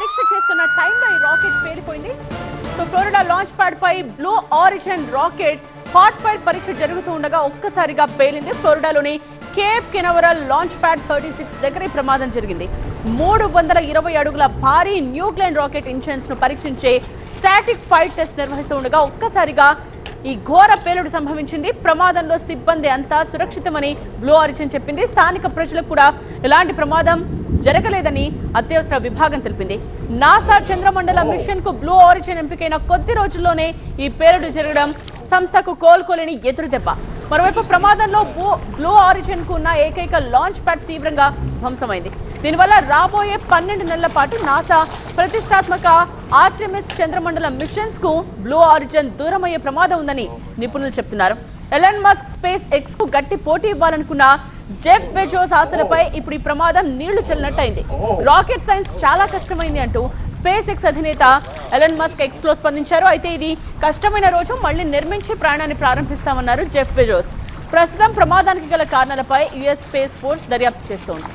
పరీక్ష చేస్తున్న టైంలో ఈ రాకెట్ పేలిపోయింది. సో ఫ్లోరిడా లాంచ్ ప్యాడ్ పై Blue Origin rocket hot fire పరీక్ష జరుగుతూ ఉండగా ఒక్కసారిగా పేలింది. ఫ్లోరిడాలోని కేప్ కెనవరల్ లాంచ్ ప్యాడ్ 36 దగ్గర ఈ ప్రమాదం జరిగింది. 320 అడుగుల భారీ న్యూక్లియర్ రాకెట్ ఇంజన్స్ ను పరీక్షించే స్టాటిక్ ఫైట్ టెస్ట్ నిర్వహిస్తూ ఉండగా ఒక్కసారిగా ఈ ఘోర పేలుడు సంభవించింది. ప్రమాదంలో సిబ్బంది అంతా సురక్షితమని బ్లూ ఆరిజిన్ చెప్పింది. స్థానిక ప్రజలకు కూడా ఎలాంటి ప్రమాదం జరగలేదని అత్యవసర విభాగం తెలిపింది. నాసా చంద్రమండల మిషన్ కు బ్లూ ఆరిజిన్ ఎంపికైన కొద్ది రోజుల్లోనే ఈ పేలుడు జరగడం సంస్థకు కోలుకోలేని ఎదురుదెబ్బ. మరోవైపు ప్రమాదంలో బ్లూ ఆరిజిన్ కు ఉన్న ఏకైక లాంచ్ ప్యాడ్ తీవ్రంగా ధ్వంసమైంది. దీనివల్ల రాబోయే 12 నెలల పాటు నాసా ప్రతిష్టాత్మక ఆర్టెమిస్ చంద్రమండల మిషన్స్ కు బ్లూ ఆరిజిన్ దూరమయ్యే ప్రమాదం ఉందని నిపుణులు చెప్తున్నారు. ఎలాన్ మస్క్ స్పేస్ ఎక్స్ కు గట్టి పోటీ ఇవ్వాలనుకున్న జెఫ్ బెజోస్ ఆశలపై ఇప్పుడు ఈ ప్రమాదం నీళ్లు చల్లినట్టయింది. రాకెట్ సైన్స్ చాలా కష్టమైంది అంటూ స్పేస్ ఎక్స్ అధినేత ఎలాన్ మస్క్ ఎక్స్ లో స్పందించారు. అయితే ఇది కష్టమైన రోజు, మళ్లీ నిర్మించి ప్రయాణాన్ని ప్రారంభిస్తామన్నారు జెఫ్ బెజోస్. ప్రస్తుతం ప్రమాదానికి గల కారణాలపై యుఎస్ స్పేస్ ఫోర్స్ దర్యాప్తు చేస్తోంది.